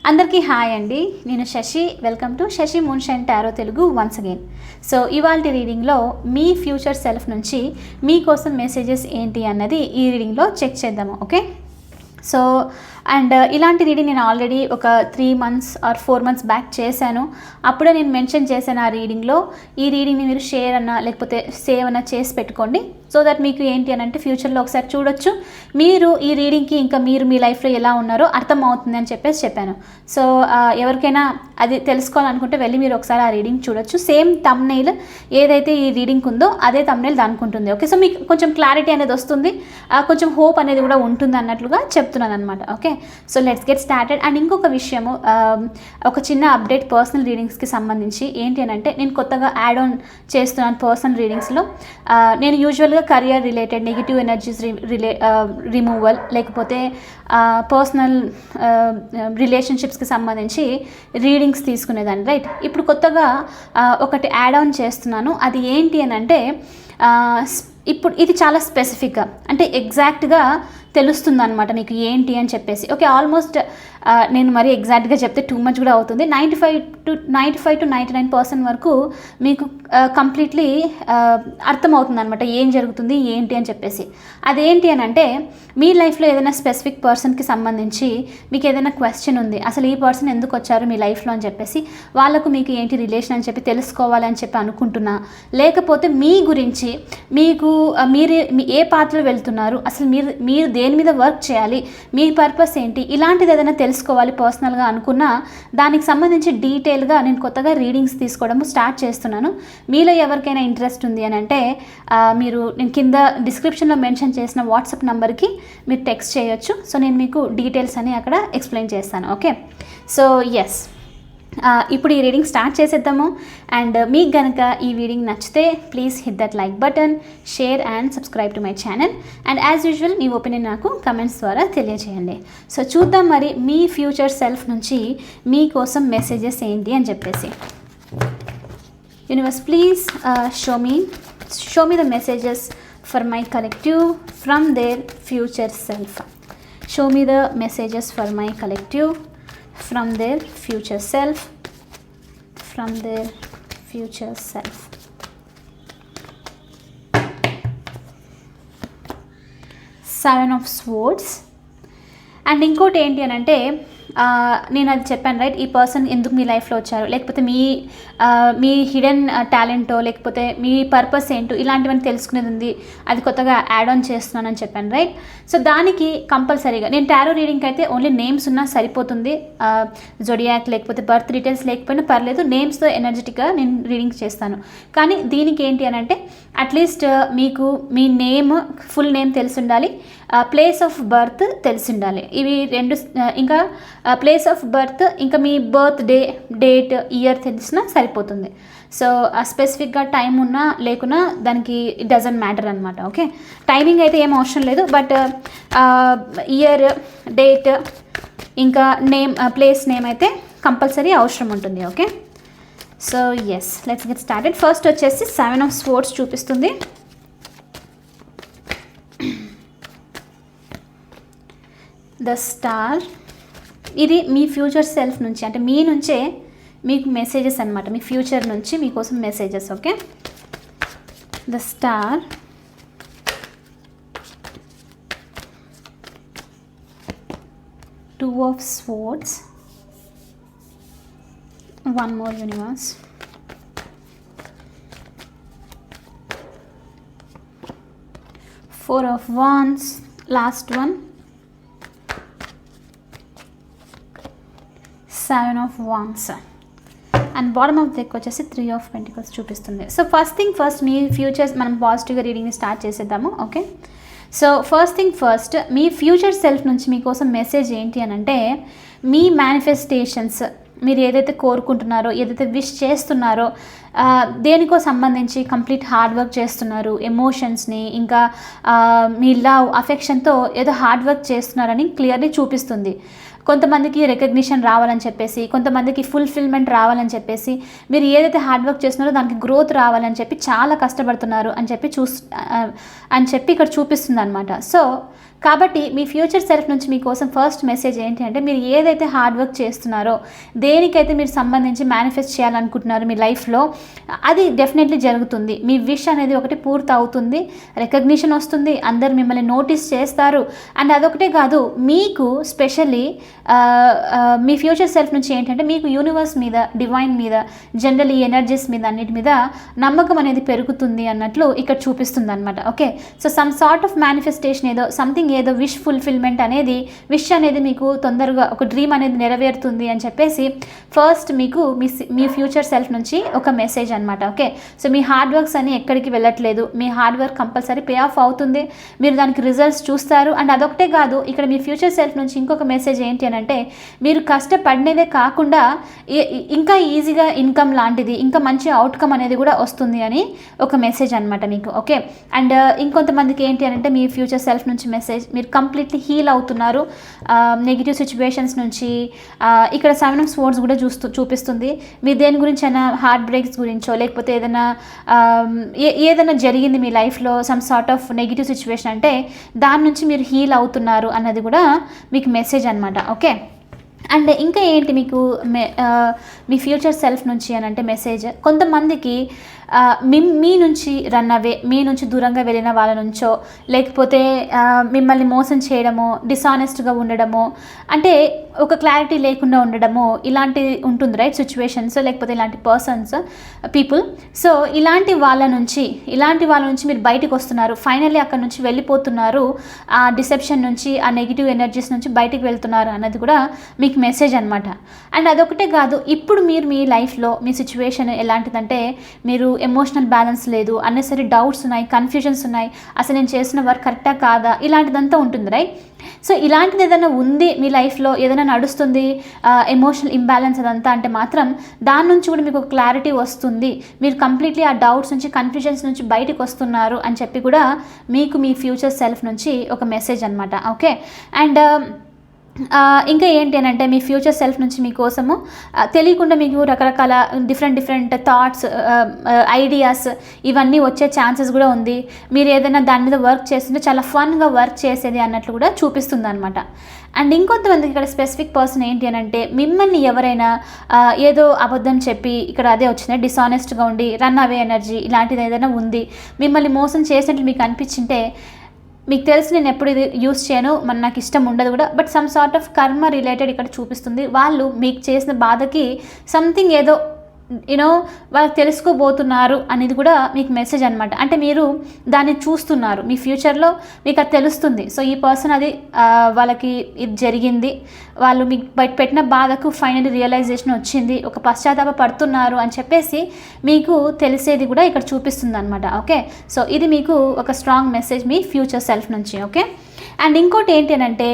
అందరికీ హాయ్ అండి. నేను Shashi. Welcome to Shashi moonshine tarot Telugu once again. So ఇవాల్టి రీడింగ్లో మీ ఫ్యూచర్ సెల్ఫ్ నుంచి మీకోసం మెసేజెస్ ఏంటి అన్నది ఈ రీడింగ్లో చెక్ చేద్దాము. ఓకే, సో అండ్ ఇలాంటి రీడింగ్ నేను ఆల్రెడీ ఒక 3 months ఆర్ 4 months బ్యాక్ చేశాను. అప్పుడే నేను మెన్షన్ చేశాను ఆ రీడింగ్లో, ఈ రీడింగ్ని మీరు షేర్ అన్నా లేకపోతే సేవ్ అన్నా చేసి పెట్టుకోండి. సో దట్ మీకు ఏంటి అని అంటే ఫ్యూచర్లో ఒకసారి చూడొచ్చు, మీరు ఈ రీడింగ్కి ఇంకా మీరు మీ లైఫ్లో ఎలా ఉన్నారో అర్థం అవుతుంది అని చెప్పాను. సో ఎవరికైనా అది తెలుసుకోవాలనుకుంటే వెళ్ళి మీరు ఒకసారి ఆ రీడింగ్ చూడొచ్చు. సేమ్ థంబ్నెయిల్ ఏదైతే ఈ రీడింగ్ ఉందో అదే థంబ్నెయిల్ దానికి ఉంటుంది. ఓకే, సో మీకు కొంచెం క్లారిటీ అనేది వస్తుంది, కొంచెం హోప్ అనేది కూడా ఉంటుంది అన్నట్లుగా చెప్తున్నాను అనమాట. Okay, so let's get started. And ఇంకొక విషయము, ఒక చిన్న అప్డేట్ పర్సనల్ రీడింగ్స్కి సంబంధించి ఏంటి అని అంటే, నేను కొత్తగా యాడ్ ఆన్ చేస్తున్నాను పర్సనల్ రీడింగ్స్లో. నేను యూజువల్గా career related negative energies removal లేకపోతే పర్సనల్ రిలేషన్షిప్స్కి సంబంధించి రీడింగ్స్ తీసుకునేదాన్ని, రైట్. ఇప్పుడు కొత్తగా ఒకటి యాడ్ ఆన్ చేస్తున్నాను. అది ఏంటి అని అంటే, ఇప్పుడు ఇది చాలా స్పెసిఫిక్గా అంటే ఎగ్జాక్ట్గా తెలుస్తుంది అనమాట మీకు ఏంటి అని చెప్పేసి. ఓకే, ఆల్మోస్ట్ నేను మరీ ఎగ్జాక్ట్గా చెప్తే టూ మచ్ కూడా అవుతుంది. 95 to 99% వరకు మీకు కంప్లీట్లీ అర్థమవుతుంది అనమాట ఏం జరుగుతుంది ఏంటి అని చెప్పేసి. అదేంటి అని అంటే, మీ లైఫ్లో ఏదైనా స్పెసిఫిక్ పర్సన్కి సంబంధించి మీకు ఏదైనా క్వశ్చన్ ఉంది, అసలు ఈ పర్సన్ ఎందుకు వచ్చారు మీ లైఫ్లో అని చెప్పేసి, వాళ్ళకు మీకు ఏంటి రిలేషన్ అని చెప్పి తెలుసుకోవాలి అని చెప్పి అనుకుంటున్నా, లేకపోతే మీ గురించి మీరు ఏ పాత్రలో వెళ్తున్నారు, అసలు మీరు దేని మీద వర్క్ చేయాలి, మీ పర్పస్ ఏంటి, ఇలాంటిది ఏదైనా తెలుసుకోవాలి పర్సనల్గా అనుకున్నా, దానికి సంబంధించి డీటెయిల్గా నేను కొత్తగా రీడింగ్స్ తీసుకోవడం స్టార్ట్ చేస్తున్నాను. మీలో ఎవరికైనా ఇంట్రెస్ట్ ఉంది అని అంటే నేను కింద డిస్క్రిప్షన్లో మెన్షన్ చేసిన వాట్సాప్ నెంబర్కి మీరు టెక్స్ట్ చేయొచ్చు. సో నేను మీకు డీటెయిల్స్ అని అక్కడ ఎక్స్ప్లెయిన్ చేస్తాను. ఓకే, సో ఎస్, ఇప్పుడు ఈ రీడింగ్ స్టార్ట్ చేసేద్దాము. అండ్ మీకు కనుక ఈ రీడింగ్ నచ్చితే please hit that like button, share and subscribe to my channel. And as usual me opinion నాకు కమెంట్స్ ద్వారా తెలియజేయండి. సో చూద్దాం మరి మీ ఫ్యూచర్ సెల్ఫ్ నుంచి మీకోసం మెసేజెస్ ఏంటి అని చెప్పేసి. Universe please show me the messages for my collective from their future self. Show me the messages for my collective from their future self, from their future self. Seven of Swords. And ఇంకోటి ఏంటి అని అంటే, నేను అది చెప్పాను right, ఈ person ఎందుకు మీ లైఫ్లో వచ్చారు, లేకపోతే మీ హిడెన్ టాలెంటో లేకపోతే మీ పర్పస్ ఏంటో ఇలాంటివన్నీ తెలుసుకునేది ఉంది, అది కొత్తగా యాడ్ ఆన్ చేస్తున్నాను అని చెప్పాను రైట్. సో దానికి కంపల్సరీగా నేను టారో రీడింగ్కి అయితే ఓన్లీ నేమ్స్ ఉన్నా సరిపోతుంది, జొడియాక్ లేకపోతే బర్త్ డీటెయిల్స్ లేకపోయినా పర్లేదు, నేమ్స్తో ఎనర్జెటిక్గా నేను రీడింగ్ చేస్తాను. కానీ దీనికి ఏంటి అని అంటే, అట్లీస్ట్ మీకు మీ నేమ్, ఫుల్ నేమ్ తెలిసి ఉండాలి, ప్లేస్ ఆఫ్ బర్త్ తెలిసి ఉండాలి. ఇవి రెండు, ఇంకా ప్లేస్ ఆఫ్ బర్త్ ఇంకా మీ బర్త్ డేట్ ఇయర్ తెలిసినా సరిపోతుంది. సో స్పెసిఫిక్గా టైం ఉన్నా లేకున్నా దానికి ఇట్ డజంట్ మ్యాటర్ అనమాట. ఓకే, టైమింగ్ అయితే ఏం అవసరం లేదు, బట్ ఇయర్, డేట్ ఇంకా నేమ్, ప్లేస్ నేమ్ అయితే కంపల్సరీ అవసరం ఉంటుంది. Okay, so yes, let's get started. First వచ్చేసి 7 of Swords చూపిస్తుంది. The star. ఇది మీ ఫ్యూచర్ సెల్ఫ్ నుంచి, అంటే మీ నుంచే మీకు మెసేజెస్ అనమాట, మీ ఫ్యూచర్ నుంచి మీకోసం messages. Okay, the star, 2 of Swords, one more universe, 4 of Wands, last one, 7 of Wands. And bottom of deck వచ్చేసి 3 of Pentacles చూపిస్తుంది. సో ఫస్ట్ థింగ్ ఫస్ట్, మీ ఫ్యూచర్స్ మనం పాజిటివ్గా రీడింగ్ని స్టార్ట్ చేసేద్దాము. Okay, so first thing first, మీ future self నుంచి మీకోసం మెసేజ్ ఏంటి అని అంటే, మీ మేనిఫెస్టేషన్స్, మీరు ఏదైతే కోరుకుంటున్నారో, ఏదైతే విష్ చేస్తున్నారో, దేనికో సంబంధించి కంప్లీట్ హార్డ్ వర్క్ చేస్తున్నారు, ఎమోషన్స్ని ఇంకా మీ లవ్, అఫెక్షన్తో ఏదో హార్డ్ వర్క్ చేస్తున్నారని క్లియర్లీ చూపిస్తుంది. కొంతమందికి రికగ్నిషన్ రావాలని చెప్పేసి, కొంతమందికి ఫుల్ఫిల్మెంట్ రావాలని చెప్పేసి, మీరు ఏదైతే హార్డ్ వర్క్ చేస్తున్నారో దానికి గ్రోత్ రావాలని చెప్పి చాలా కష్టపడుతున్నారు అని చెప్పి ఇక్కడ చూపిస్తుంది అనమాట. సో కాబట్టి మీ ఫ్యూచర్ సెల్ఫ్ నుంచి మీకోసం ఫస్ట్ మెసేజ్ ఏంటి అంటే, మీరు ఏదైతే హార్డ్ వర్క్ చేస్తున్నారో, దేనికైతే మీరు సంబంధించి మేనిఫెస్ట్ చేయాలనుకుంటున్నారో మీ లైఫ్లో, అది డెఫినెట్లీ జరుగుతుంది. మీ విష్ అనేది ఒకటి పూర్తి అవుతుంది, రికగ్నిషన్ వస్తుంది, అందరు మిమ్మల్ని నోటీస్ చేస్తారు. అండ్ అదొకటే కాదు, మీకు స్పెషల్లీ మీ ఫ్యూచర్ సెల్ఫ్ నుంచి ఏంటంటే, మీకు యూనివర్స్ మీద, డివైన్ మీద, జనరల్ ఈ ఎనర్జీస్ మీద, అన్నిటి మీద నమ్మకం అనేది పెరుగుతుంది అన్నట్లు ఇక్కడ చూపిస్తుంది అనమాట. Okay, so some sort of manifestation ఏదో విష్ ఫుల్ఫిల్మెంట్ అనేది, విష్ అనేది మీకు తొందరగా, ఒక డ్రీమ్ అనేది నెరవేరుతుంది అని చెప్పేసి ఫస్ట్ మీకు మీ ఫ్యూచర్ సెల్ఫ్ నుంచి ఒక మెసేజ్ అనమాట. ఓకే, సో మీ హార్డ్ వర్క్స్ అని ఎక్కడికి వెళ్ళట్లేదు, మీ hard work compulsory pay off అవుతుంది, మీరు దానికి రిజల్ట్స్ చూస్తారు. అండ్ అదొకటే కాదు, ఇక్కడ మీ ఫ్యూచర్ సెల్ఫ్ నుంచి ఇంకొక మెసేజ్ ఏంటి అని అంటే, మీరు కష్టపడినదే కాకుండా ఇంకా ఈజీగా ఇన్కమ్ లాంటిది, ఇంకా మంచి అవుట్కమ్ అనేది కూడా వస్తుంది అని ఒక మెసేజ్ అనమాట మీకు. ఓకే, అండ్ ఇంకొంతమందికి ఏంటి అని అంటే, మీ ఫ్యూచర్ సెల్ఫ్ నుంచి మెసేజ్, మీరు కంప్లీట్లీ హీల్ అవుతున్నారు నెగిటివ్ సిచ్యువేషన్స్ నుంచి. ఇక్కడ 7 of Swords కూడా చూపిస్తుంది. మీరు దేని గురించి అయినా, హార్ట్ బ్రేక్స్ గురించో, లేకపోతే ఏదైనా జరిగింది మీ లైఫ్లో some sort of negative situation అంటే, దాని నుంచి మీరు హీల్ అవుతున్నారు అన్నది కూడా మీకు మెసేజ్ అనమాట. ఓకే, అండ్ ఇంకా ఏంటి మీకు మీ ఫ్యూచర్ సెల్ఫ్ నుంచి అని అంటే మెసేజ్, కొంతమందికి మీ నుంచి రన్ అవే, మీ నుంచి దూరంగా వెళ్ళిన వాళ్ళ నుంచో, లేకపోతే మిమ్మల్ని మోసం చేయడమో, డిసానెస్ట్గా ఉండడమో, అంటే ఒక క్లారిటీ లేకుండా ఉండడమో, ఇలాంటివి ఉంటుంది రైట్, సిచ్యువేషన్స్, లేకపోతే ఇలాంటి పర్సన్స్, పీపుల్. సో ఇలాంటి వాళ్ళ నుంచి మీరు బయటకు వస్తున్నారు, ఫైనల్లీ అక్కడ నుంచి వెళ్ళిపోతున్నారు, ఆ డిసెప్షన్ నుంచి, ఆ నెగిటివ్ ఎనర్జీస్ నుంచి బయటకు వెళ్తున్నారు అన్నది కూడా మీకు మెసేజ్ అనమాట. అండ్ అదొకటే కాదు, ఇప్పుడు మీరు మీ లైఫ్లో మీ సిచ్యువేషన్ ఎలాంటిదంటే, మీరు ఎమోషనల్ బ్యాలెన్స్ లేదు, అన్నెసరీ డౌట్స్ ఉన్నాయి, కన్ఫ్యూజన్స్ ఉన్నాయి, అసలు నేను చేసిన వర్క్ కరెక్టా కాదా, ఇలాంటిదంతా ఉంటుంది రైట్. సో ఇలాంటిది ఏదైనా ఉంది మీ లైఫ్లో, ఏదైనా నడుస్తుంది ఎమోషనల్ ఇంబ్యాలెన్స్ అదంతా అంటే మాత్రం దాని నుంచి కూడా మీకు క్లారిటీ వస్తుంది, మీరు కంప్లీట్లీ ఆ డౌట్స్ నుంచి, కన్ఫ్యూజన్స్ నుంచి బయటకు వస్తున్నారు అని చెప్పి కూడా మీకు మీ ఫ్యూచర్ సెల్ఫ్ నుంచి ఒక మెసేజ్ అనమాట. ఓకే, అండ్ ఇంకా ఏంటి అని అంటే, మీ ఫ్యూచర్ సెల్ఫ్ నుంచి మీకోసము తెలియకుండా మీకు రకరకాల డిఫరెంట్ థాట్స్, ఐడియాస్ ఇవన్నీ వచ్చే ఛాన్సెస్ కూడా ఉంది. మీరు ఏదైనా దాని మీద వర్క్ చేస్తుంటే చాలా ఫన్గా వర్క్ చేసేది అన్నట్లు కూడా చూపిస్తుంది అనమాట. అండ్ ఇంకొంతమందికి ఇక్కడ స్పెసిఫిక్ పర్సన్ ఏంటి అని అంటే, మిమ్మల్ని ఎవరైనా ఏదో అబద్ధం చెప్పి, ఇక్కడ అదే వచ్చింది, డిసానెస్ట్గా ఉండి, రన్ అవే ఎనర్జీ ఇలాంటిది ఏదైనా ఉంది, మిమ్మల్ని మోసం చేసినట్లు మీకు అనిపించింటే, మీకు తెలుసు నేను ఎప్పుడు ఇది యూస్ చేయను, నాకు ఇష్టం ఉండదు కూడా, బట్ సమ్ సార్ట్ ఆఫ్ కర్మ రిలేటెడ్ ఇక్కడ చూపిస్తుంది. వాళ్ళు మీకు చేసిన బాధకి సంథింగ్ ఏదో వాళ్ళకి తెలుసుకోబోతున్నారు అనేది కూడా మీకు మెసేజ్ అనమాట. అంటే మీరు దాన్ని చూస్తున్నారు, మీ ఫ్యూచర్లో మీకు అది తెలుస్తుంది. సో ఈ పర్సన్ అది వాళ్ళకి ఇది జరిగింది, వాళ్ళు మీకు బయట పెట్టిన బాధకు ఫైనల్ రియలైజేషన్ వచ్చింది, ఒక పశ్చాత్తాప పడుతున్నారు అని చెప్పేసి మీకు తెలిసేది కూడా ఇక్కడ చూపిస్తుంది అనమాట. ఓకే, సో ఇది మీకు ఒక స్ట్రాంగ్ మెసేజ్ మీ ఫ్యూచర్ సెల్ఫ్ నుంచి. ఓకే, అండ్ ఇంకోటి ఏంటి అని అంటే,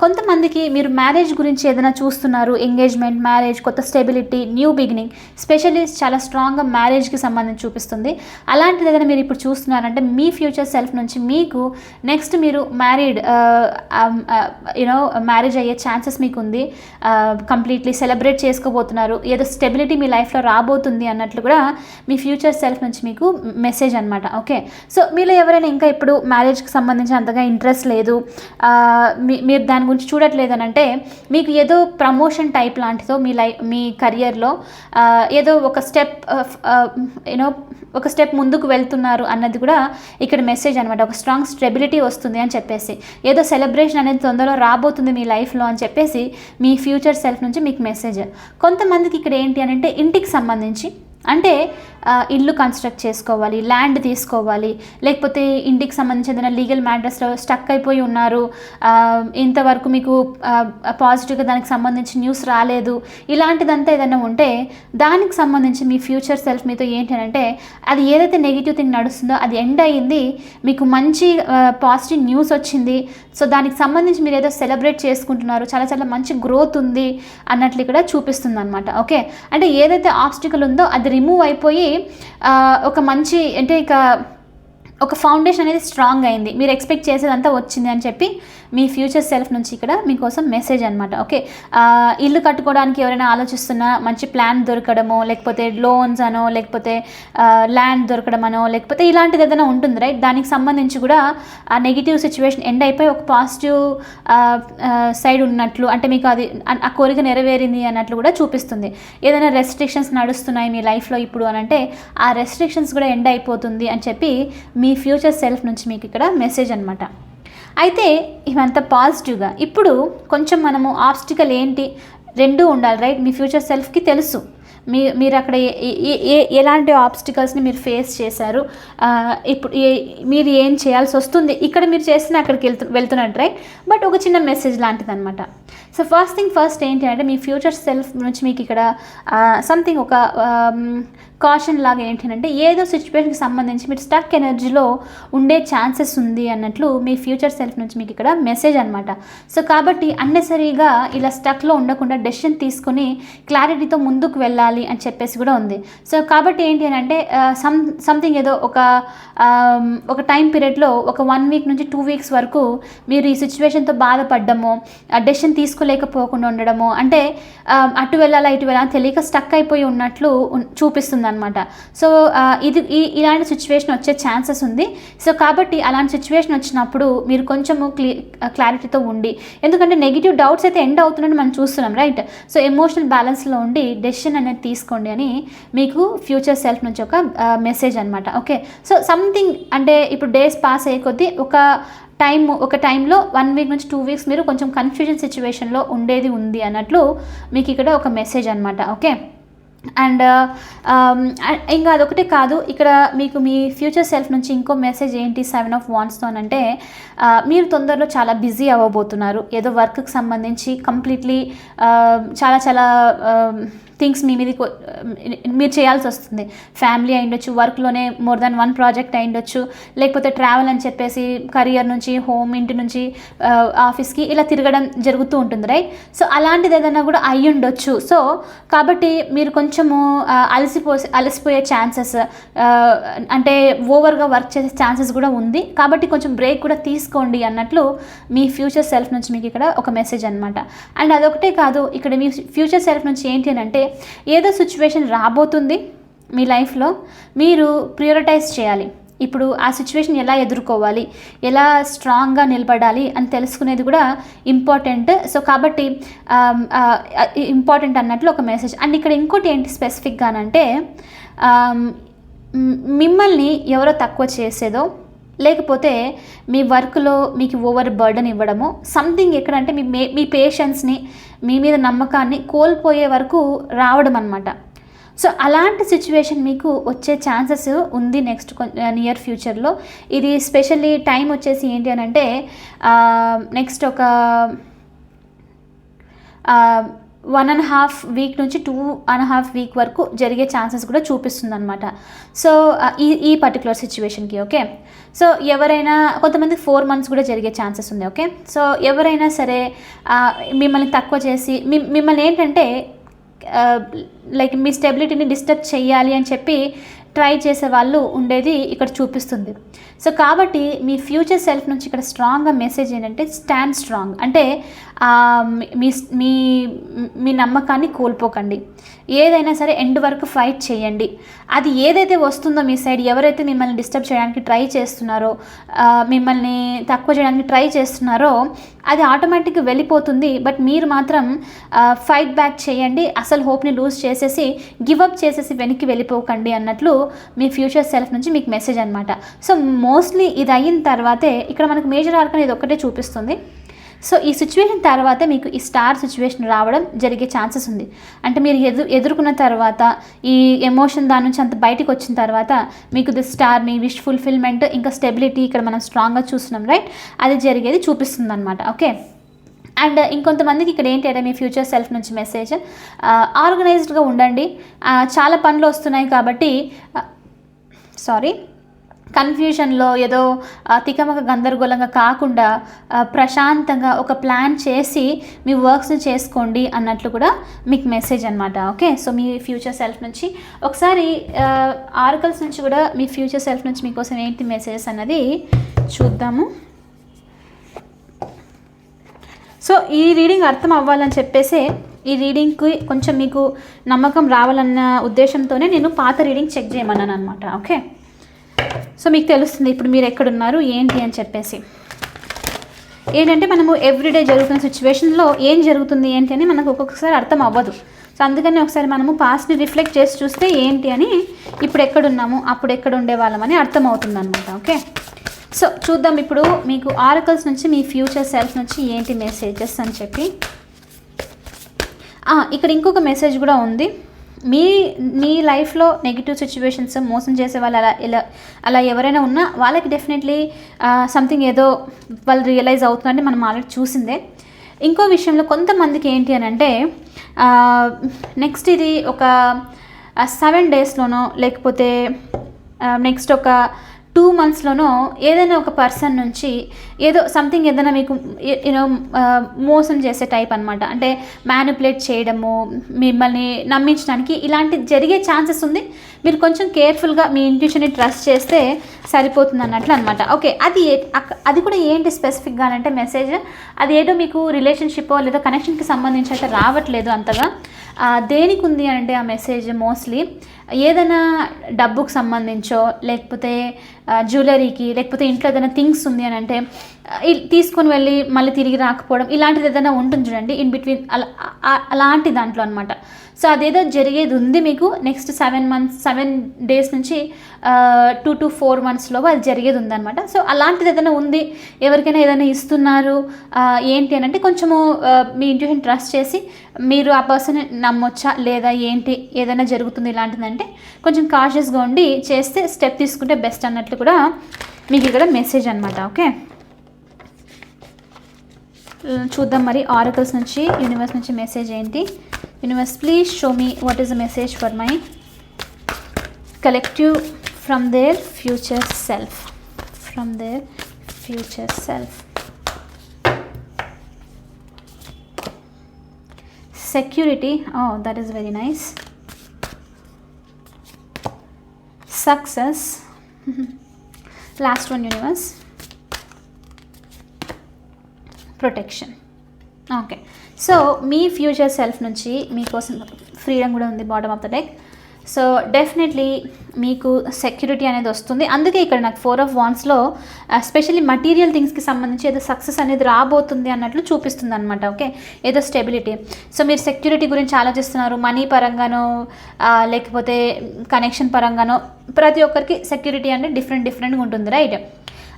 కొంతమందికి మీరు మ్యారేజ్ గురించి ఏదైనా చూస్తున్నారు, ఎంగేజ్మెంట్, మ్యారేజ్, కొత్త స్టెబిలిటీ, న్యూ బిగినింగ్, స్పెషల్లీ చాలా స్ట్రాంగ్గా మ్యారేజ్కి సంబంధించి చూపిస్తుంది. అలాంటిది ఏదైనా మీరు ఇప్పుడు చూస్తున్నారంటే, మీ ఫ్యూచర్ సెల్ఫ్ నుంచి మీకు నెక్స్ట్ మీరు మ్యారేజ్ అయ్యే ఛాన్సెస్ మీకు ఉంది, కంప్లీట్లీ సెలబ్రేట్ చేసుకోబోతున్నారు, ఏదో స్టెబిలిటీ మీ లైఫ్లో రాబోతుంది అన్నట్లు కూడా మీ ఫ్యూచర్ సెల్ఫ్ నుంచి మీకు మెసేజ్ అనమాట. ఓకే, సో మీలో ఎవరైనా ఇంకా ఇప్పుడు మ్యారేజ్కి సంబంధించి అంతగా ఇంట్రెస్ట్ లేదు, మీరు దాని గురించి చూడట్లేదు అని అంటే, మీకు ఏదో ప్రమోషన్ టైప్ లాంటిదో మీ కెరియర్లో ఏదో ఒక స్టెప్ ముందుకు వెళ్తున్నారు అన్నది కూడా ఇక్కడ మెసేజ్ అనమాట. ఒక స్ట్రాంగ్ స్టెబిలిటీ వస్తుంది అని చెప్పేసి, ఏదో సెలబ్రేషన్ అనేది తొందరలో రాబోతుంది మీ లైఫ్లో అని చెప్పేసి మీ ఫ్యూచర్ సెల్ఫ్ నుంచి మీకు మెసేజ్. కొంతమందికి ఇక్కడ ఏంటి అని అంటే, ఇంటికి సంబంధించి, అంటే ఇల్లు కన్స్ట్రక్ట్ చేసుకోవాలి, ల్యాండ్ తీసుకోవాలి, లేకపోతే ఇంటికి సంబంధించి ఏదైనా లీగల్ మ్యాటర్స్లో స్టక్ అయిపోయి ఉన్నారు, ఇంతవరకు మీకు పాజిటివ్గా దానికి సంబంధించి న్యూస్ రాలేదు, ఇలాంటిదంతా ఏదైనా ఉంటే దానికి సంబంధించి మీ ఫ్యూచర్ సెల్ఫ్ మీతో ఏంటి అంటే, అది ఏదైతే నెగిటివ్ థింగ్ నడుస్తుందో అది ఎండ్ అయ్యింది, మీకు మంచి పాజిటివ్ న్యూస్ వచ్చింది, సో దానికి సంబంధించి మీరు ఏదో సెలబ్రేట్ చేసుకుంటున్నారు, చాలా చాలా మంచి గ్రోత్ ఉంది అన్నట్లు ఇక్కడ చూపిస్తుంది అనమాట. ఓకే, అంటే ఏదైతే ఆబ్స్టికల్ ఉందో అది రిమూవ్ అయిపోయి ఒక మంచి, అంటే ఇక ఒక ఫౌండేషన్ అనేది స్ట్రాంగ్ అయింది, మీరు ఎక్స్పెక్ట్ చేసేదంతా వచ్చింది అని చెప్పి మీ ఫ్యూచర్ సెల్ఫ్ నుంచి ఇక్కడ మీకోసం మెసేజ్ అనమాట. ఓకే, ఇల్లు కట్టుకోవడానికి ఎవరైనా ఆలోచిస్తున్నా మంచి ప్లాన్ దొరకడమో, లేకపోతే లోన్స్ అనో, లేకపోతే ల్యాండ్ దొరకడమనో, లేకపోతే ఇలాంటిది ఏదైనా ఉంటుంది రైట్. దానికి సంబంధించి కూడా ఆ నెగిటివ్ సిచ్యువేషన్ ఎండ్ అయిపోయి ఒక పాజిటివ్ సైడ్ ఉన్నట్లు, అంటే మీకు అది ఆ కోరిక నెరవేరింది అన్నట్లు కూడా చూపిస్తుంది. ఏదైనా రెస్ట్రిక్షన్స్ నడుస్తున్నాయి మీ లైఫ్లో ఇప్పుడు అని అంటే ఆ రెస్ట్రిక్షన్స్ కూడా ఎండ్ అయిపోతుంది అని చెప్పి మీ ఫ్యూచర్ సెల్ఫ్ నుంచి మీకు ఇక్కడ మెసేజ్ అనమాట. అయితే ఇవంతా పాజిటివ్గా. ఇప్పుడు కొంచెం మనము ఆబ్స్టికల్ ఏంటి రెండూ ఉండాలి రైట్. మీ ఫ్యూచర్ సెల్ఫ్కి తెలుసు మీరు అక్కడ ఎలాంటి ఆబ్స్టికల్స్ని మీరు ఫేస్ చేశారు, ఇప్పుడు మీరు ఏం చేయాల్సి వస్తుంది, ఇక్కడ మీరు చేసిన అక్కడికి వెళ్తున్నట్టు రైట్. బట్ ఒక చిన్న మెసేజ్ లాంటిది అనమాట. సో ఫస్ట్ ఏంటి అంటే మీ ఫ్యూచర్ సెల్ఫ్ నుంచి మీకు ఇక్కడ సంథింగ్ ఒక కాషన్ లాగా ఏంటి అంటే ఏదో సిచ్యువేషన్కి సంబంధించి మీరు స్టక్ ఎనర్జీలో ఉండే ఛాన్సెస్ ఉంది అన్నట్లు మీ ఫ్యూచర్ సెల్ఫ్ నుంచి మీకు ఇక్కడ మెసేజ్ అనమాట. సో కాబట్టి అన్నెసరీగా ఇలా స్టక్లో ఉండకుండా డెసిషన్ తీసుకుని క్లారిటీతో ముందుకు వెళ్ళాలి అని చెప్పేసి కూడా ఉంది. సో కాబట్టి ఏంటి అని అంటే సంథింగ్ ఏదో ఒక టైం పీరియడ్లో ఒక 1 వీక్ నుంచి 2 వీక్స్ వరకు మీరు ఈ సిచ్యువేషన్తో బాధపడ్డము, డెసిషన్ తీసుకోలేకపోకుండా ఉండడము, అంటే అటు వెళ్ళాలా ఇటు వెళ్ళాలా తెలియక స్టక్ అయిపోయి ఉన్నట్లు చూపిస్తుంది అనమాట. సో ఇలాంటి సిచ్యువేషన్ వచ్చే ఛాన్సెస్ ఉంది. సో కాబట్టి అలాంటి సిచ్యువేషన్ వచ్చినప్పుడు మీరు కొంచెము క్లారిటీతో ఉండి, ఎందుకంటే నెగిటివ్ డౌట్స్ అయితే ఎండ్ అవుతున్నట్టు మనం చూస్తున్నాం రైట్. సో ఎమోషనల్ బ్యాలెన్స్లో ఉండి డెసిషన్ అనేది తీసుకోండి అని మీకు ఫ్యూచర్ సెల్ఫ్ నుంచి ఒక మెసేజ్ అనమాట. ఓకే, సో సంథింగ్ అంటే ఇప్పుడు డేస్ పాస్ అయ్యే కొద్దీ ఒక టైంలో 1 వీక్ నుంచి 2 వీక్స్ మీరు కొంచెం కన్ఫ్యూజన్ సిచ్యువేషన్లో ఉండేది ఉంది అన్నట్లు మీకు ఇక్కడ ఒక మెసేజ్ అనమాట. ఓకే, అండ్ ఇంకా అదొకటే కాదు, ఇక్కడ మీకు మీ ఫ్యూచర్ సెల్ఫ్ నుంచి ఇంకో మెసేజ్ ఏంటి 7 of Wandsతో అంటే మీరు తొందరలో చాలా బిజీ అవ్వబోతున్నారు. ఏదో వర్క్కి సంబంధించి కంప్లీట్లీ చాలా థింగ్స్ మీరు చేయాల్సి వస్తుంది. ఫ్యామిలీ అయ్యుండొచ్చు, వర్క్లోనే more than 1 ప్రాజెక్ట్ అయ్యుండొచ్చు, లేకపోతే ట్రావెల్ అని చెప్పేసి కరియర్ నుంచి హోమ్, ఇంటి నుంచి ఆఫీస్కి ఇలా తిరగడం జరుగుతూ ఉంటుంది రైట్. సో అలాంటిది ఏదైనా కూడా అయ్యి ఉండొచ్చు. సో కాబట్టి మీరు కొంచెము అలసిపోయే ఛాన్సెస్, అంటే ఓవర్గా వర్క్ చేసే ఛాన్సెస్ కూడా ఉంది. కాబట్టి కొంచెం బ్రేక్ కూడా తీసుకోండి అన్నట్లు మీ ఫ్యూచర్ సెల్ఫ్ నుంచి మీకు ఇక్కడ ఒక మెసేజ్ అనమాట. అండ్ అదొకటే కాదు, ఇక్కడ మీ ఫ్యూచర్ సెల్ఫ్ నుంచి ఏంటి అని అంటే ఏదో సిచ్యువేషన్ రాబోతుంది మీ లైఫ్లో, మీరు ప్రియారిటైజ్ చేయాలి. ఇప్పుడు ఆ సిచ్యువేషన్ ఎలా ఎదుర్కోవాలి, ఎలా స్ట్రాంగ్గా నిలబడాలి అని తెలుసుకునేది కూడా ఇంపార్టెంట్. సో కాబట్టి ఇంపార్టెంట్ అన్నట్లు ఒక మెసేజ్. అండ్ ఇక్కడ ఇంకోటి ఏంటి స్పెసిఫిక్గానంటే మిమ్మల్ని ఎవరో తక్కువ చేసేదో, లేకపోతే మీ వర్క్లో మీకు ఓవర్ బర్డన్ ఇవ్వడము, సంథింగ్ ఎక్కడంటే మీ పేషెన్స్ని, మీ మీద నమ్మకాన్ని కోల్పోయే వరకు రావడం అనమాట. సో అలాంటి సిచ్యువేషన్ మీకు వచ్చే ఛాన్సెస్ ఉంది నెక్స్ట్ నియర్ ఫ్యూచర్లో. ఇది స్పెషల్లీ టైం వచ్చేసి ఏంటి అని అంటే నెక్స్ట్ ఒక 1.5 వీక్ నుంచి 2.5 వీక్ వరకు జరిగే ఛాన్సెస్ కూడా చూపిస్తుంది అనమాట. సో ఈ పర్టికులర్ సిచ్యువేషన్కి. ఓకే, సో ఎవరైనా కొంతమంది 4 months కూడా జరిగే ఛాన్సెస్ ఉంది. ఓకే, సో ఎవరైనా సరే మిమ్మల్ని తక్కువ చేసి మిమ్మల్ని ఏంటంటే లైక్ మీ స్టెబిలిటీని డిస్టర్బ్ చేయాలి అని చెప్పి ట్రై చేసే వాళ్ళు ఉండేది ఇక్కడ చూపిస్తుంది. సో కాబట్టి మీ ఫ్యూచర్ సెల్ఫ్ నుంచి ఇక్కడ స్ట్రాంగ్గా మెసేజ్ ఏంటంటే స్టాండ్ స్ట్రాంగ్, అంటే మీ నమ్మకాన్ని కోల్పోకండి. ఏదైనా సరే ఎండ్ వరకు ఫైట్ చేయండి. అది ఏదైతే వస్తుందో మీ సైడ్, ఎవరైతే మిమ్మల్ని డిస్టర్బ్ చేయడానికి ట్రై చేస్తున్నారో, మిమ్మల్ని తక్కువ చేయడానికి ట్రై చేస్తున్నారో, అది ఆటోమేటిక్గా వెళ్ళిపోతుంది. బట్ మీరు మాత్రం ఫైట్ బ్యాక్ చేయండి. అసలు హోప్ని లూజ్ చేసేసి గివప్ చేసేసి వెనక్కి వెళ్ళిపోకండి అన్నట్లు మీ ఫ్యూచర్ సెల్ఫ్ నుంచి మీకు మెసేజ్ అనమాట. సో మోస్ట్లీ ఇది అయిన తర్వాతే ఇక్కడ మనకు మేజర్ ఆర్కన్ ఇది ఒక్కటే చూపిస్తుంది. సో ఈ సిచ్యువేషన్ తర్వాత మీకు ఈ స్టార్ సిచ్యువేషన్ రావడం జరిగే ఛాన్సెస్ ఉంది. అంటే మీరు ఎదుర్కొన్న తర్వాత ఈ ఎమోషన్ దాని నుంచి అంత బయటకు వచ్చిన తర్వాత మీకు the star, me wish fulfilment, ఇంకా స్టెబిలిటీ ఇక్కడ మనం స్ట్రాంగ్గా చూస్తున్నాం రైట్, అది జరిగేది చూపిస్తుంది అనమాట. ఓకే, అండ్ ఇంకొంతమందికి ఇక్కడ ఏంటి అంటే మీ ఫ్యూచర్ సెల్ఫ్ నుంచి మెసేజ్ ఆర్గనైజ్డ్గా ఉండండి. చాలా పనులు వస్తున్నాయి కాబట్టి కన్ఫ్యూషన్లో ఏదో తికమక గందరగోళంగా కాకుండా ప్రశాంతంగా ఒక ప్లాన్ చేసి మీ వర్క్స్ని చేసుకోండి అన్నట్లు కూడా మీకు మెసేజ్ అనమాట. ఓకే, సో మీ ఫ్యూచర్ సెల్ఫ్ నుంచి ఒకసారి ఆర్కల్స్ నుంచి కూడా మీ ఫ్యూచర్ సెల్ఫ్ నుంచి మీకోసం ఏంటి మెసేజెస్ అన్నది చూద్దాము. సో ఈ రీడింగ్ అర్థం అవ్వాలని చెప్పేసి ఈ రీడింగ్కి కొంచెం మీకు నమ్మకం రావాలన్న ఉద్దేశంతోనే నేను పాత రీడింగ్ చెక్ చేయమన్నాను అనమాట. ఓకే, సో మీకు తెలుస్తుంది ఇప్పుడు మీరు ఎక్కడున్నారు ఏంటి అని చెప్పేసి. ఏంటంటే మనము ఎవ్రీడే జరుగుతున్న సిచ్యువేషన్లో ఏం జరుగుతుంది ఏంటి అని మనకు ఒక్కొక్కసారి అర్థం అవ్వదు. సో అందుకని ఒకసారి మనము పాస్ట్ని రిఫ్లెక్ట్ చేసి చూస్తే ఏంటి అని, ఇప్పుడు ఎక్కడున్నాము అప్పుడు ఎక్కడ ఉండేవాళ్ళమని అర్థమవుతుంది అనమాట. ఓకే, సో చూద్దాం ఇప్పుడు మీకు ఆరకల్స్ నుంచి మీ ఫ్యూచర్ సెల్ఫ్ నుంచి ఏంటి మెసేజెస్ అని చెప్పి. ఇక్కడ ఇంకొక మెసేజ్ కూడా ఉంది. మీ లైఫ్లో నెగిటివ్ సిచ్యువేషన్స్, మోసం చేసే వాళ్ళు అలా ఎవరైనా ఉన్నా వాళ్ళకి డెఫినెట్లీ సంథింగ్ ఏదో వాళ్ళు రియలైజ్ అవుతుందంటే మనం ఆల్రెడీ చూసిందే. ఇంకో విషయంలో కొంతమందికి ఏంటి అని అంటే నెక్స్ట్ ఇది ఒక 7 డేస్లోనో లేకపోతే నెక్స్ట్ ఒక 2 monthsలోనో ఏదైనా ఒక పర్సన్ నుంచి ఏదో సంథింగ్ ఏదైనా మీకు యూనో మోసం చేసే టైప్ అనమాట. అంటే మ్యానిపులేట్ చేయడము, మిమ్మల్ని నమ్మించడానికి ఇలాంటి జరిగే ఛాన్సెస్ ఉంది. మీరు కొంచెం కేర్ఫుల్గా మీ ఇంట్యూషన్ని ట్రస్ట్ చేస్తే సరిపోతుంది అన్నట్లు అనమాట. ఓకే, అది కూడా ఏంటి స్పెసిఫిక్గా అంటే మెసేజ్ అది ఏదో మీకు రిలేషన్షిప్ లేదా కనెక్షన్కి సంబంధించి అయితే రావట్లేదు అంతగా. దేనికి ఉంది అంటే ఆ మెసేజ్ మోస్ట్లీ ఏదైనా డబ్బుకు సంబంధించో లేకపోతే జ్యువెలరీకి లేకపోతే ఇంట్లో ఏదైనా థింగ్స్ ఉంది అని అంటే తీసుకొని వెళ్ళి మళ్ళీ తిరిగి రాకపోవడం ఇలాంటిది ఏదైనా ఉంటుంది చూడండి ఇన్ బిట్వీన్ అలాంటి దాంట్లో అనమాట. సో అదేదో జరిగేది ఉంది మీకు నెక్స్ట్ 7 days నుంచి 2 to 4 monthsలో అది జరిగేది ఉందన్నమాట. సో అలాంటిది ఏదైనా ఉంది, ఎవరికైనా ఏదైనా ఇస్తున్నారు ఏంటి అని అంటే కొంచెము మీ ఇంట్యూషన్ ట్రస్ట్ చేసి మీరు ఆ పర్సన్ నమ్మొచ్చా లేదా ఏంటి ఏదైనా జరుగుతుంది ఇలాంటిదంటే కొంచెం కాషియస్గా ఉండి చేస్తే స్టెప్ తీసుకుంటే బెస్ట్ అన్నట్లు కూడా మీకు ఇక్కడ మెసేజ్ అనమాట. ఓకే, చూద్దాం మరి ఆరకల్స్ నుంచి యూనివర్స్ నుంచి మెసేజ్ ఏంటి. Universe please show me what is the message for my collective from their future self. From their future self. Security, oh that is very nice. Success. Last one universe. Protection. Okay, so me future self నుంచి మీకోసం freedom కూడా ఉంది bottom of the deck. So definitely మీకు security అనేది వస్తుంది. అందుకే ఇక్కడ నాకు 4 of Wandsలో ఎస్పెషల్లీ మటీరియల్ థింగ్స్కి సంబంధించి ఏదో సక్సెస్ అనేది రాబోతుంది అన్నట్లు చూపిస్తుంది అనమాట. ఓకే, ఏదో స్టెబిలిటీ. సో మీరు సెక్యూరిటీ గురించి ఆలోచిస్తున్నారు, మనీ పరంగానో లేకపోతే కనెక్షన్ పరంగానో ప్రతి ఒక్కరికి సెక్యూరిటీ అంటే డిఫరెంట్గా ఉంటుంది రైట్.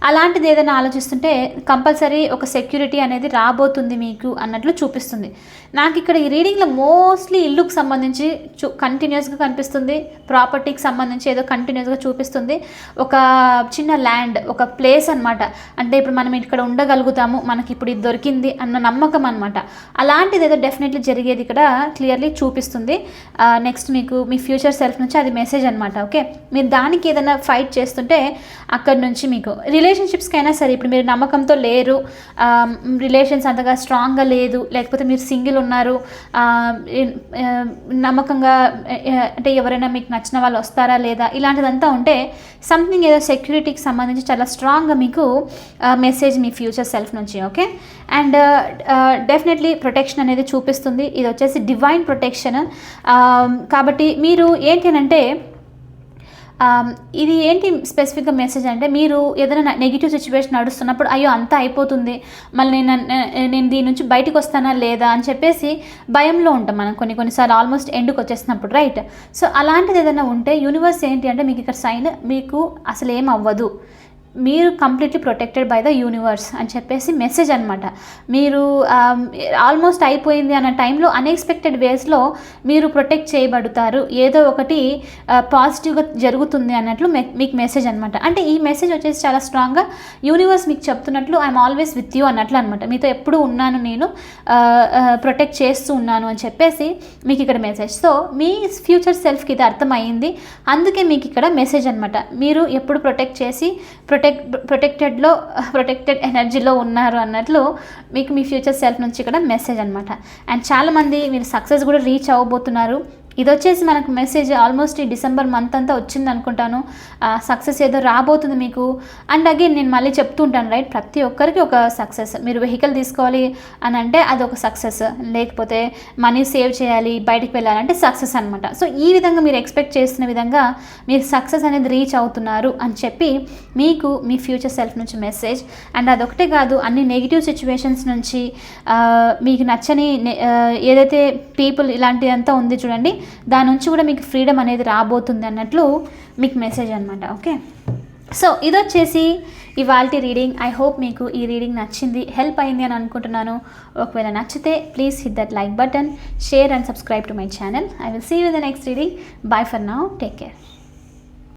అలాంటిది ఏదైనా ఆలోచిస్తుంటే కంపల్సరీ ఒక సెక్యూరిటీ అనేది రాబోతుంది మీకు అన్నట్లు చూపిస్తుంది. నాకు ఇక్కడ ఈ రీడింగ్లో మోస్ట్లీ ఇల్లుకు సంబంధించి కంటిన్యూస్గా కనిపిస్తుంది, ప్రాపర్టీకి సంబంధించి ఏదో కంటిన్యూస్గా చూపిస్తుంది. ఒక చిన్న ల్యాండ్, ఒక ప్లేస్ అనమాట. అంటే ఇప్పుడు మనం ఇక్కడ ఉండగలుగుతాము, మనకి ఇప్పుడు ఇది దొరికింది అన్న నమ్మకం అనమాట. అలాంటిది ఏదో డెఫినెట్లీ జరిగేది ఇక్కడ క్లియర్లీ చూపిస్తుంది. నెక్స్ట్ మీకు మీ ఫ్యూచర్ సెల్ఫ్ నుంచి అది మెసేజ్ అనమాట. ఓకే, మీరు దానికి ఏదైనా ఫైట్ చేస్తుంటే అక్కడ నుంచి మీకు రిలేషన్షిప్స్కైనా సరే ఇప్పుడు మీరు నమ్మకంతో లేరు, రిలేషన్స్ అంతగా స్ట్రాంగ్గా లేదు, లేకపోతే మీరు సింగిల్ ఉన్నారు, నమ్మకంగా అంటే ఎవరైనా మీకు నచ్చిన వాళ్ళు వస్తారా లేదా ఇలాంటిదంతా ఉంటే సంథింగ్ ఏదో సెక్యూరిటీకి సంబంధించి చాలా స్ట్రాంగ్గా మీకు మెసేజ్ మీ ఫ్యూచర్ సెల్ఫ్ నుంచి. ఓకే, అండ్ డెఫినెట్లీ ప్రొటెక్షన్ అనేది చూపిస్తుంది. ఇది వచ్చేసి డివైన్ ప్రొటెక్షన్. కాబట్టి మీరు ఏంటి అంటే ఇది ఏంటి స్పెసిఫిక్గా మెసేజ్ అంటే మీరు ఏదైనా నెగిటివ్ సిచ్యువేషన్ నడుస్తున్నప్పుడు అయ్యో అంతా అయిపోతుంది మళ్ళీ నేను దీని నుంచి బయటకు వస్తానా లేదా అని చెప్పేసి భయంలో ఉంటాం మనం కొన్నిసార్లు ఆల్మోస్ట్ ఎండ్కి వచ్చేసినప్పుడు రైట్. సో అలాంటిది ఏదైనా ఉంటే యూనివర్స్ ఏంటి అంటే మీకు ఇక్కడ సైన్ మీకు అసలు ఏం అవ్వదు, మీరు completely protected by the universe అని చెప్పేసి మెసేజ్ అనమాట. మీరు ఆల్మోస్ట్ అయిపోయింది అన్న టైంలో అన్ఎక్స్పెక్టెడ్ వేస్లో మీరు ప్రొటెక్ట్ చేయబడతారు, ఏదో ఒకటి పాజిటివ్గా జరుగుతుంది అన్నట్లు మీకు మెసేజ్ అనమాట. అంటే ఈ మెసేజ్ వచ్చేసి చాలా స్ట్రాంగ్గా యూనివర్స్ మీకు చెప్తున్నట్లు ఐఎమ్ ఆల్వేస్ విత్ యూ అన్నట్లు అనమాట. మీతో ఎప్పుడు ఉన్నాను, నేను ప్రొటెక్ట్ చేస్తూ ఉన్నాను అని చెప్పేసి మీకు ఇక్కడ మెసేజ్. సో మీ ఫ్యూచర్ సెల్ఫ్కి ఇది అర్థమైంది, అందుకే మీకు ఇక్కడ మెసేజ్ అనమాట. మీరు ఎప్పుడు ప్రొటెక్ట్ చేసి ప్రొటెక్టెడ్ ఎనర్జీలో ఉన్నారు అన్నట్లు మీకు మీ ఫ్యూచర్ సెల్ఫ్ నుంచి ఇక్కడ మెసేజ్ అనమాట. అండ్ చాలామంది మీరు సక్సెస్ కూడా రీచ్ అవ్వబోతున్నారు. ఇది వచ్చేసి మనకు మెసేజ్ ఆల్మోస్ట్ ఈ డిసెంబర్ మంత్ అంతా వచ్చింది అనుకుంటాను. సక్సెస్ ఏదో రాబోతుంది మీకు. అండ్ అగైన్ నేను మళ్ళీ చెప్తూ ఉంటాను రైట్, ప్రతి ఒక్కరికి ఒక సక్సెస్. మీరు వెహికల్ తీసుకోవాలి అని అంటే అది ఒక సక్సెస్, లేకపోతే మనీ సేవ్ చేయాలి, బయటకు వెళ్ళాలంటే సక్సెస్ అనమాట. సో ఈ విధంగా మీరు ఎక్స్పెక్ట్ చేస్తున్న విధంగా మీరు సక్సెస్ అనేది రీచ్ అవుతున్నారు అని చెప్పి మీకు మీ ఫ్యూచర్ సెల్ఫ్ నుంచి మెసేజ్. అండ్ అదొకటే కాదు, అన్ని నెగిటివ్ సిచ్యువేషన్స్ నుంచి మీకు నచ్చని ఏదైతే పీపుల్ ఇలాంటిదంతా ఉంది చూడండి, దాని నుంచి కూడా మీకు ఫ్రీడమ్ అనేది రాబోతుంది అన్నట్లు మీకు మెసేజ్ అనమాట. ఓకే, సో ఇది వచ్చేసి ఇవాల్టి రీడింగ్. ఐ హోప్ మీకు ఈ రీడింగ్ నచ్చింది, హెల్ప్ అయింది అని అనుకుంటున్నాను. ఒకవేళ నచ్చితే please hit that like button, share and subscribe to my channel. I will see you in the next reading. Bye for now, take care.